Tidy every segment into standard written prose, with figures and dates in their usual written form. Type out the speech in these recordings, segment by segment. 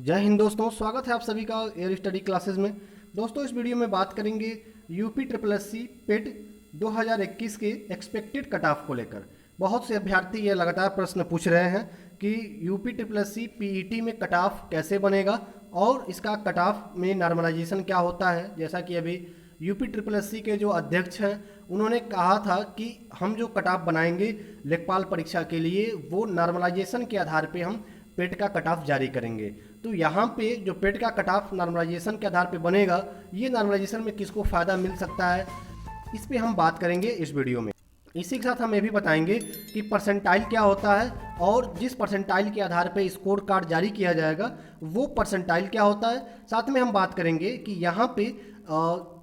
जय हिंद दोस्तों, स्वागत है आप सभी का एयर स्टडी क्लासेस में। दोस्तों, इस वीडियो में बात करेंगे यूपी ट्रिपल एस सी पेट 2021 के एक्सपेक्टेड कट ऑफ को लेकर। बहुत से अभ्यर्थी ये लगातार प्रश्न पूछ रहे हैं कि UP triple S C PET में कट ऑफ कैसे बनेगा और इसका कट ऑफ में नॉर्मलाइजेशन क्या होता है। जैसा कि अभी यूपी ट्रिपल एस सी के जो अध्यक्ष हैं उन्होंने कहा था कि हम जो कट ऑफ बनाएंगे लेखपाल परीक्षा के लिए वो नॉर्मलाइजेशन के आधार पे हम पेट का कट ऑफ जारी करेंगे। तो यहाँ पे जो पेट का कट ऑफ नॉर्मलाइजेशन के आधार पे बनेगा, ये नॉर्मलाइजेशन में किसको फ़ायदा मिल सकता है, इस पे हम बात करेंगे इस वीडियो में। इसी के साथ हम ये भी बताएंगे कि परसेंटाइल क्या होता है और जिस परसेंटाइल के आधार पे स्कोर कार्ड जारी किया जाएगा वो परसेंटाइल क्या होता है। साथ में हम बात करेंगे कि यहाँ पे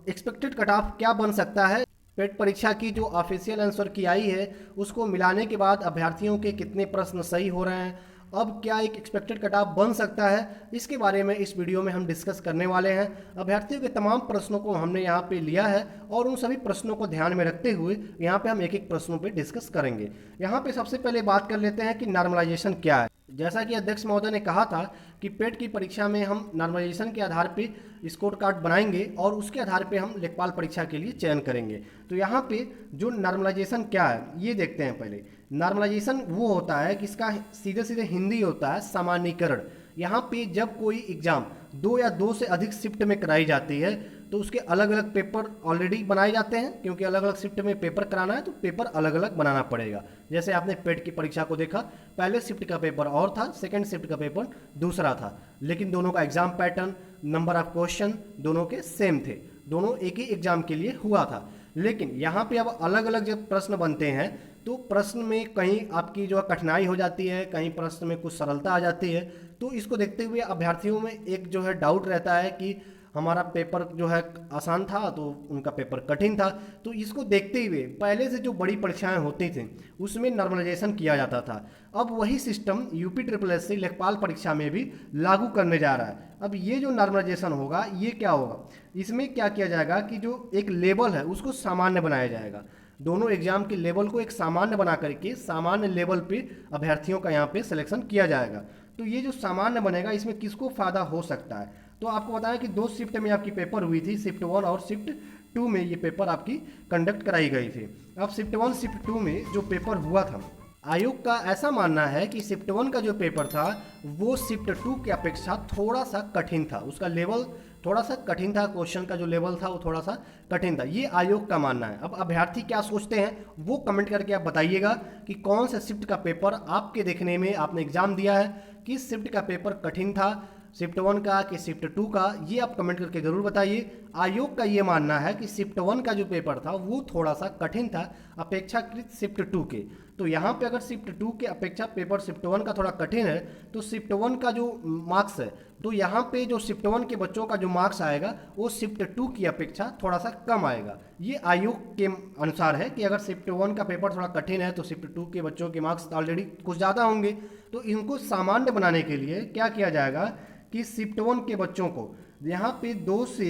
एक्सपेक्टेड कट ऑफ क्या बन सकता है। पेट परीक्षा की जो ऑफिशियल आंसर की आई है उसको मिलाने के बाद अभ्यर्थियों के कितने प्रश्न सही हो रहे हैं, अब क्या एक एक्सपेक्टेड कट ऑफ बन सकता है, इसके बारे में इस वीडियो में हम डिस्कस करने वाले हैं। अभ्यर्थियों के तमाम प्रश्नों को हमने यहाँ पे लिया है और उन सभी प्रश्नों को ध्यान में रखते हुए यहाँ पे हम एक एक प्रश्नों पे डिस्कस करेंगे। यहाँ पे सबसे पहले बात कर लेते हैं कि नॉर्मलाइजेशन क्या है। जैसा कि अध्यक्ष महोदय ने कहा था कि पेट की परीक्षा में हम नॉर्मलाइजेशन के आधार पे स्कोर कार्ड बनाएंगे और उसके आधार पे हम लेखपाल परीक्षा के लिए चयन करेंगे। तो यहाँ पे जो नॉर्मलाइजेशन क्या है ये देखते हैं। पहले नॉर्मलाइजेशन वो होता है कि इसका सीधे सीधे हिंदी होता है सामान्यीकरण। यहाँ पे जब कोई एग्जाम 2 या 2 से अधिक शिफ्ट में कराई जाती है तो उसके अलग अलग पेपर ऑलरेडी बनाए जाते हैं, क्योंकि अलग अलग शिफ्ट में पेपर कराना है तो पेपर अलग अलग बनाना पड़ेगा। जैसे आपने पेट की परीक्षा को देखा, पहले शिफ्ट का पेपर और था, सेकंड शिफ्ट का पेपर दूसरा था, लेकिन दोनों का exam pattern, number of question दोनों के सेम थे, दोनों एक ही एग्जाम के लिए हुआ था। लेकिन यहाँ पे अब अलग अलग जब प्रश्न बनते हैं तो प्रश्न में कहीं आपकी जो कठिनाई हो जाती है, कहीं प्रश्न में कुछ सरलता आ जाती है। तो इसको देखते हुए अभ्यर्थियों में एक जो है डाउट रहता है कि हमारा पेपर जो है आसान था तो उनका पेपर कठिन था। तो इसको देखते हुए पहले से जो बड़ी परीक्षाएं होती थी उसमें नॉर्मलाइजेशन किया जाता था। अब वही system UP triple S C लेखपाल परीक्षा में भी लागू करने जा रहा है। अब ये जो नॉर्मलाइजेशन होगा ये क्या होगा, इसमें क्या किया जाएगा कि जो एक लेवल है उसको सामान्य बनाया जाएगा। दोनों एग्जाम के लेवल को एक सामान्य बना करके सामान्य लेवल पे अभ्यर्थियों का यहाँ पे सिलेक्शन किया जाएगा। तो ये जो सामान्य बनेगा इसमें किसको फ़ायदा हो सकता है, तो आपको बताया कि 2 शिफ्ट में आपकी पेपर हुई थी, शिफ्ट 1 और शिफ्ट 2 में ये पेपर आपकी कंडक्ट कराई गई थी। अब शिफ्ट 1 शिफ्ट 2 में जो पेपर हुआ था, आयोग का ऐसा मानना है कि शिफ्ट 1 का जो पेपर था वो शिफ्ट 2 की अपेक्षा थोड़ा सा कठिन था, उसका लेवल थोड़ा सा कठिन था, क्वेश्चन का जो लेवल था वो थोड़ा सा कठिन था, ये आयोग का मानना है। अब अभ्यर्थी क्या सोचते हैं वो कमेंट करके आप बताइएगा कि कौन से शिफ्ट का पेपर आपके देखने में, आपने एग्जाम दिया है, किस शिफ्ट का पेपर कठिन था, शिफ्ट 1 का कि शिफ्ट 2 का, ये आप कमेंट करके ज़रूर बताइए। आयोग का ये मानना है कि शिफ्ट 1 का जो पेपर था वो थोड़ा सा कठिन था अपेक्षाकृत शिफ्ट 2 के। तो यहाँ पे अगर शिफ्ट 2 के अपेक्षा पेपर शिफ्ट 1 का थोड़ा कठिन है तो शिफ्ट 1 का जो मार्क्स है, तो यहाँ पे जो शिफ्ट 1 के बच्चों का जो मार्क्स आएगा वो शिफ्ट 2 की अपेक्षा थोड़ा सा कम आएगा। ये आयोग के अनुसार है कि अगर शिफ्ट 1 का पेपर थोड़ा कठिन है तो शिफ्ट 2 के बच्चों के मार्क्स ऑलरेडी कुछ ज़्यादा होंगे। तो इनको सामान्य बनाने के लिए क्या किया जाएगा कि शिफ्ट 1 के बच्चों को यहाँ पे 2 से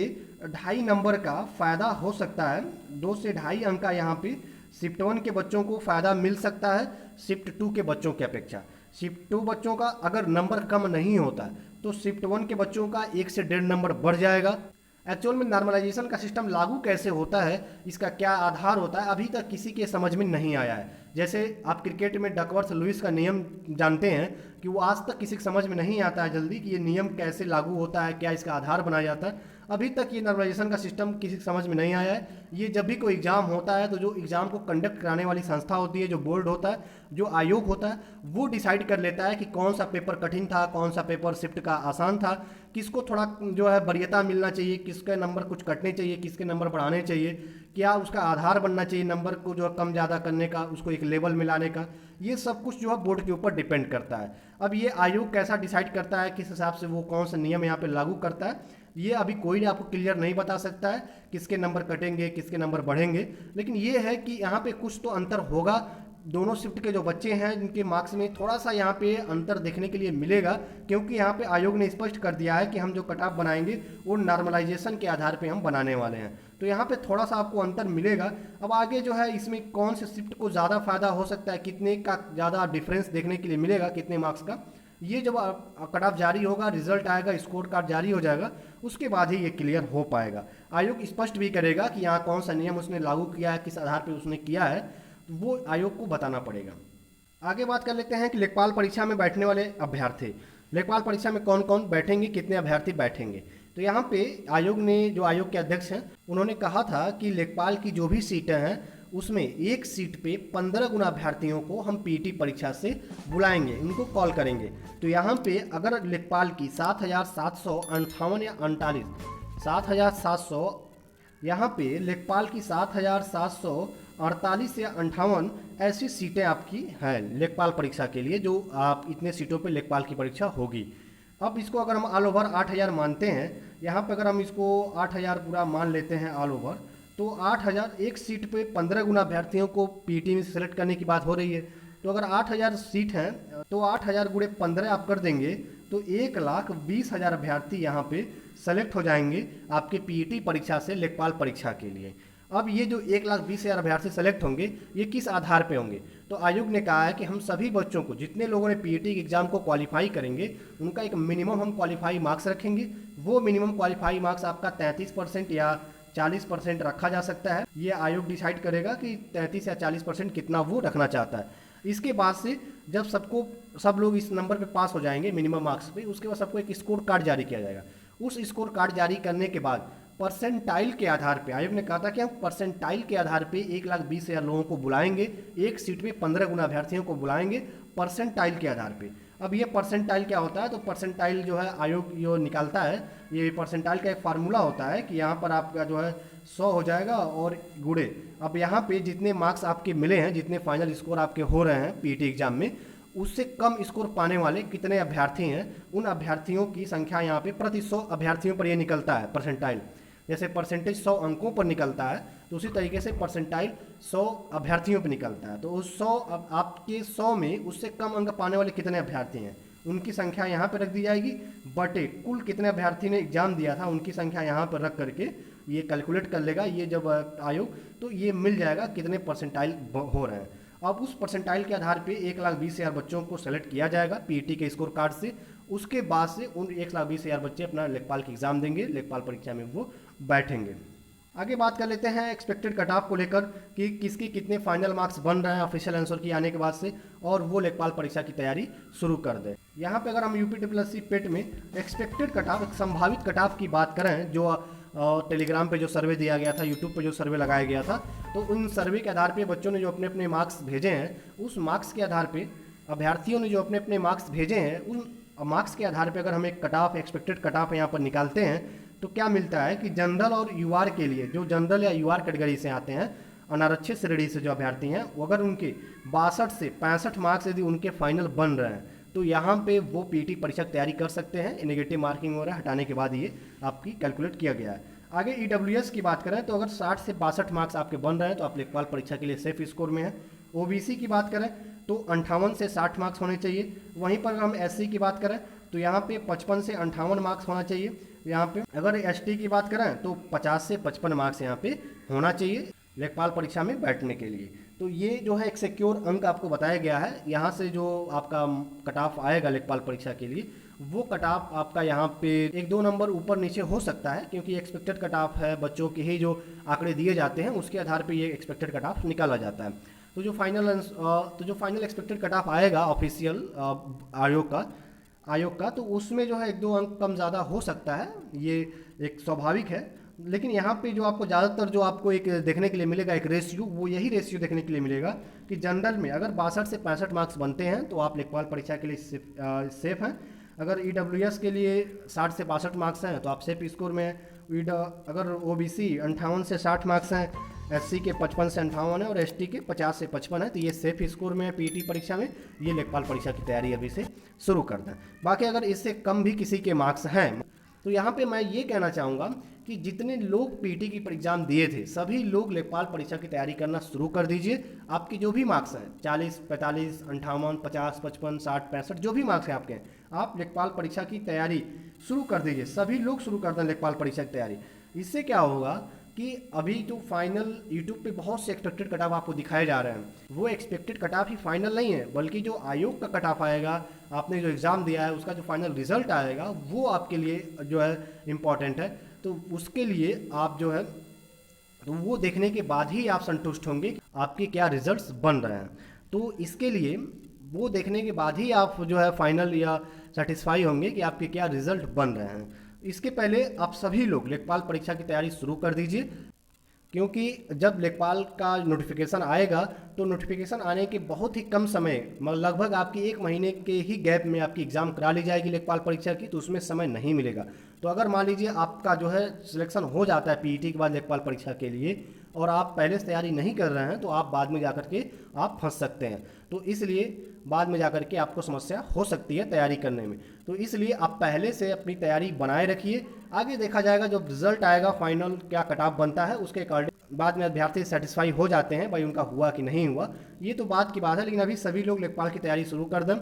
2.5 नंबर का फ़ायदा हो सकता है, 2 से 2.5 अंक का यहाँ पे शिफ्ट 1 के बच्चों को फ़ायदा मिल सकता है शिफ्ट 2 के बच्चों की अपेक्षा। शिफ्ट 2 बच्चों का अगर नंबर कम नहीं होता तो शिफ्ट 1 के बच्चों का 1 से 1.5 नंबर बढ़ जाएगा। एक्चुअल में नॉर्मलाइजेशन का सिस्टम लागू कैसे होता है, इसका क्या आधार होता है, अभी तक किसी के समझ में नहीं आया है। जैसे आप क्रिकेट में डकवर्थ लुईस का नियम जानते हैं कि वो आज तक किसी को समझ में नहीं आता है जल्दी कि ये नियम कैसे लागू होता है, क्या इसका आधार बनाया जाता है। अभी तक ये नॉर्मलाइजेशन का सिस्टम किसी को समझ में नहीं आया है। ये जब भी कोई एग्जाम होता है तो जो एग्जाम को कंडक्ट कराने वाली संस्था होती है, जो बोर्ड होता है, जो आयोग होता है, वो डिसाइड कर लेता है कि कौन सा पेपर कठिन था, कौन सा पेपर शिफ्ट का आसान था, किसको थोड़ा जो है वरीयता मिलना चाहिए, किसके नंबर कुछ कटने चाहिए, किसके नंबर बढ़ाने चाहिए, क्या उसका आधार बनना चाहिए नंबर को जो है कम ज़्यादा करने का, उसको एक लेवल मिलाने का। ये सब कुछ जो है बोर्ड के ऊपर डिपेंड करता है। अब ये आयोग कैसा डिसाइड करता है, किस हिसाब से वो कौन सा नियम यहाँ पे लागू करता है, ये अभी कोई आपको क्लियर नहीं बता सकता है किसके नंबर कटेंगे, किसके नंबर बढ़ेंगे। लेकिन ये है कि यहाँ पे कुछ तो अंतर होगा। दोनों शिफ्ट के जो बच्चे हैं जिनके मार्क्स में थोड़ा सा यहाँ पे अंतर देखने के लिए मिलेगा, क्योंकि यहाँ पे आयोग ने स्पष्ट कर दिया है कि हम जो कट ऑफ बनाएंगे वो नॉर्मलाइजेशन के आधार पे हम बनाने वाले हैं। तो यहाँ पे थोड़ा सा आपको अंतर मिलेगा। अब आगे जो है इसमें कौन से शिफ्ट को ज़्यादा फायदा हो सकता है, कितने का ज़्यादा डिफरेंस देखने के लिए मिलेगा, कितने मार्क्स का, ये जब कट ऑफ जारी होगा, रिजल्ट आएगा, स्कोर कार्ड जारी हो जाएगा, उसके बाद ही ये क्लियर हो पाएगा। आयोग स्पष्ट भी करेगा कि यहाँ कौन सा नियम उसने लागू किया है, किस आधार पर उसने किया है, तो वो आयोग को बताना पड़ेगा। आगे बात कर लेते हैं कि लेखपाल परीक्षा में बैठने वाले अभ्यर्थी, लेखपाल परीक्षा में कौन कौन बैठेंगे, कितने अभ्यर्थी बैठेंगे। तो यहाँ पे आयोग ने, जो आयोग के अध्यक्ष हैं, उन्होंने कहा था कि लेखपाल की जो भी सीटें हैं उसमें एक सीट पे 15 गुना अभ्यर्थियों को हम पीटी परीक्षा से बुलाएंगे, इनको कॉल करेंगे। तो यहाँ पे अगर लेखपाल की 7,758 या 48, 7,700, यहाँ पे लेखपाल की 7,748 या 58 ऐसी सीटें आपकी हैं लेखपाल परीक्षा के लिए, जो आप इतने सीटों पे लेखपाल की परीक्षा होगी। अब इसको अगर हम ऑल ओवर 8,000 मानते हैं, यहाँ पे अगर हम इसको 8,000 पूरा मान लेते हैं ऑल ओवर, तो 8,000, एक सीट पे 15 गुना अभ्यर्थियों को पीटी में सेलेक्ट करने की बात हो रही है। तो अगर 8,000 सीट हैं तो 8,000 गुणे 15 आप कर देंगे तो 1,20,000 अभ्यर्थी यहाँ पे सेलेक्ट हो जाएंगे आपके पीटी परीक्षा से लेखपाल परीक्षा के लिए। अब ये जो 1,20,000 अभ्यर्थी सेलेक्ट होंगे, ये किस आधार पे होंगे? तो आयोग ने कहा है कि हम सभी बच्चों को, जितने लोगों ने पीईटी के एग्जाम को क्वालिफाई करेंगे, उनका एक मिनिमम हम क्वालिफाई मार्क्स रखेंगे। वो मिनिमम क्वालिफाई मार्क्स आपका 33% या 40% रखा जा सकता है। ये आयोग डिसाइड करेगा कि 33 या 40% कितना वो रखना चाहता है। इसके बाद से जब सब लोग इस नंबर पे पास हो जाएंगे मिनिमम मार्क्स पे, उसके बाद सबको एक स्कोर कार्ड जारी किया जाएगा। उस स्कोर कार्ड जारी करने के बाद परसेंटाइल के आधार पे, आयोग ने कहा था कि हम परसेंटाइल के आधार पे 1,20,000 लोगों को बुलाएंगे, एक सीट पे 15 गुना अभ्यर्थियों को बुलाएंगे परसेंटाइल के आधार पे। अब ये परसेंटाइल क्या होता है? तो परसेंटाइल जो है आयोग जो निकालता है, ये परसेंटाइल का एक फार्मूला होता है कि यहाँ पर आपका जो है 100 हो जाएगा और गुणे, अब यहाँ पे जितने मार्क्स आपके मिले हैं, जितने फाइनल स्कोर आपके हो रहे हैं पीटी एग्जाम में, उससे कम स्कोर पाने वाले कितने अभ्यर्थी हैं, उन अभ्यर्थियों की संख्या यहाँ पे प्रति 100 अभ्यर्थियों पर ये निकलता है परसेंटाइल। जैसे परसेंटेज 100 अंकों पर निकलता है, तो उसी तरीके से परसेंटाइल 100 अभ्यर्थियों पर निकलता है। तो उस 100, अब आपके 100 में उससे कम अंक पाने वाले कितने अभ्यर्थी हैं, उनकी संख्या यहाँ पर रख दी जाएगी, बटे कुल कितने अभ्यर्थी ने एग्जाम दिया था उनकी संख्या यहाँ पर रख करके ये कैलकुलेट कर लेगा ये जब आयोग, तो ये मिल जाएगा कितने परसेंटाइल हो रहे हैं। अब उस परसेंटाइल के आधार पे 1,20,000 बच्चों को सेलेक्ट किया जाएगा पीईटी के स्कोर कार्ड से। उसके बाद से उन 1,20,000 बच्चे अपना लेखपाल की एग्जाम देंगे, लेखपाल परीक्षा में वो बैठेंगे। आगे बात कर लेते हैं एक्सपेक्टेड कट ऑफ को लेकर कि किसके कितने फाइनल मार्क्स बन रहे हैं ऑफिशियल आंसर की आने के बाद से, और वो लेखपाल परीक्षा की तैयारी शुरू कर दे। यहाँ पे अगर हम यूपी पेट में एक्सपेक्टेड कट ऑफ, संभावित कट ऑफ की बात करें, जो टेलीग्राम पे जो सर्वे दिया गया था, यूट्यूब पे जो सर्वे लगाया गया था, तो उन सर्वे के आधार पे बच्चों ने जो अपने अपने मार्क्स भेजे हैं, उस मार्क्स के आधार पे अभ्यर्थियों ने जो अपने अपने मार्क्स भेजे हैं, उन मार्क्स के आधार पे अगर हम एक cut off, expected cut off यहाँ पर निकालते हैं, तो क्या मिलता है कि जनरल और यूआर के लिए, जो जनरल या यूआर कैटेगरी से आते हैं, अनारक्षित श्रेणी से जो अभ्यर्थी हैं, वो अगर उनके 62 से 65 मार्क्स यदि उनके फाइनल बन रहे हैं, तो यहाँ पे वो पीटी परीक्षा की तैयारी कर सकते हैं। नेगेटिव मार्किंग वगैरह हटाने के बाद ये आपकी कैलकुलेट किया गया है। आगे ईडब्ल्यूएस की बात करें तो अगर 60 से 62 मार्क्स आपके बन रहे हैं तो आप लेखपाल परीक्षा के लिए सेफ स्कोर में हैं। ओबीसी की बात करें तो 58 से 60 मार्क्स होने चाहिए। वहीं पर हम एससी की बात करें तो यहाँ पे 55 से 58 मार्क्स होना चाहिए। यहाँ पे अगर एसटी की बात करें तो 50 से 55 मार्क्स यहाँ पे होना चाहिए लेखपाल परीक्षा में बैठने के लिए। तो ये जो है एक सिक्योर अंक आपको बताया गया है। यहाँ से जो आपका कट ऑफ आएगा लेखपाल परीक्षा के लिए, वो कट ऑफ आपका यहाँ पे 1-2 नंबर ऊपर नीचे हो सकता है, क्योंकि एक्सपेक्टेड कट ऑफ है, बच्चों के ही जो आंकड़े दिए जाते हैं उसके आधार पे ये एक्सपेक्टेड कट ऑफ निकाला जाता है। तो जो फाइनल एक्सपेक्टेड कट ऑफ आएगा ऑफिशियल आयोग का, तो उसमें जो है 1-2 अंक कम ज़्यादा हो सकता है, ये एक स्वाभाविक है। लेकिन यहाँ पे जो आपको ज़्यादातर जो आपको एक देखने के लिए मिलेगा एक रेशियो, वो यही रेशियो देखने के लिए मिलेगा कि जनरल में अगर 62 से 65 मार्क्स बनते हैं तो आप लेखपाल परीक्षा के लिए सेफ हैं। अगर ईडब्ल्यूएस के लिए 60 से 62 मार्क्स हैं तो आप सेफ स्कोर में हैं। अगर ओबीसी 58 से 60 मार्क्स हैं, एससी के 55 से 58 है और एसटी के 50 से 55 है, तो ये सेफ स्कोर में है पीटी परीक्षा में। ये लेखपाल परीक्षा की तैयारी अभी से शुरू कर दें। बाकी अगर इससे कम भी किसी के मार्क्स हैं तो यहाँ पे मैं ये कहना चाहूँगा कि जितने लोग पीटी की एग्जाम दिए थे सभी लोग लेखपाल परीक्षा की तैयारी करना शुरू कर दीजिए। आपके जो भी मार्क्स हैं 40, 45, 58, 50, 55, 60, 65 जो भी मार्क्स हैं आपके, आप लेखपाल परीक्षा की तैयारी शुरू कर दीजिए। सभी लोग शुरू कर दें लेखपाल परीक्षा की तैयारी। इससे क्या होगा कि अभी जो फाइनल यूट्यूब पे बहुत से एक्सपेक्टेड कट ऑफ आपको दिखाए जा रहे हैं, वो एक्सपेक्टेड कट ऑफ ही फाइनल नहीं है, बल्कि जो आयोग का कट ऑफ आएगा, आपने जो एग्ज़ाम दिया है उसका जो फाइनल रिजल्ट आएगा वो आपके लिए जो है इम्पॉर्टेंट है। तो उसके लिए आप जो है तो वो देखने के बाद ही आप संतुष्ट होंगे कि आपके क्या रिजल्ट्स बन रहे हैं। तो इसके लिए वो देखने के बाद ही आप जो है फाइनल या सेटिस्फाई होंगे कि आपके क्या रिजल्ट बन रहे हैं। इसके पहले आप सभी लोग लेखपाल परीक्षा की तैयारी शुरू कर दीजिए, क्योंकि जब लेखपाल का नोटिफिकेशन आएगा तो नोटिफिकेशन आने के बहुत ही कम समय, लगभग आपकी 1 महीने के ही गैप में आपकी एग्ज़ाम करा ली जाएगी लेखपाल परीक्षा की, तो उसमें समय नहीं मिलेगा। तो अगर मान लीजिए आपका जो है सिलेक्शन हो जाता है पीईटी के बाद लेखपाल परीक्षा के लिए और आप पहले से तैयारी नहीं कर रहे हैं, तो आप बाद में जाकर के आप फंस सकते हैं। तो इसलिए बाद में जाकर के आपको समस्या हो सकती है तैयारी करने में। तो इसलिए आप पहले से अपनी तैयारी बनाए रखिए, आगे देखा जाएगा जब रिजल्ट आएगा फाइनल क्या कट ऑफ बनता है उसके अकॉर्डिंग बाद में अभ्यर्थी सेटिस्फाई हो जाते हैं भाई उनका हुआ कि नहीं हुआ, ये तो बात की बात है। लेकिन अभी सभी लोग लेखपाल की तैयारी शुरू कर दें।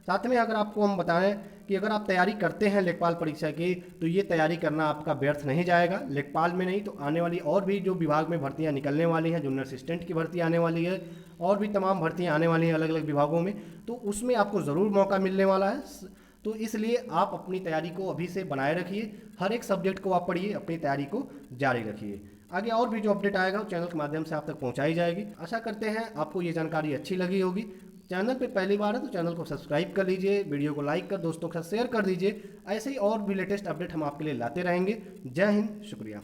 साथ में अगर आपको हम बताएं कि अगर आप तैयारी करते हैं लेखपाल परीक्षा की, तो ये तैयारी करना आपका व्यर्थ नहीं जाएगा। लेखपाल में नहीं तो आने वाली और भी जो विभाग में भर्तियां निकलने वाली हैं, जूनियर असिस्टेंट की भर्ती आने वाली है और भी तमाम भर्तियां आने वाली हैं अलग अलग विभागों में, तो उसमें आपको ज़रूर मौका मिलने वाला है। तो इसलिए आप अपनी तैयारी को अभी से बनाए रखिए, हर एक सब्जेक्ट को आप पढ़िए, अपनी तैयारी को जारी रखिए। आगे और भी जो अपडेट आएगा वो चैनल के माध्यम से आप तक पहुंचाई जाएगी। आशा करते हैं आपको ये जानकारी अच्छी लगी होगी। चैनल पे पहली बार है तो चैनल को सब्सक्राइब कर लीजिए, वीडियो को लाइक कर दोस्तों के साथ शेयर कर दीजिए। ऐसे ही और भी लेटेस्ट अपडेट हम आपके लिए लाते रहेंगे। जय हिंद, शुक्रिया।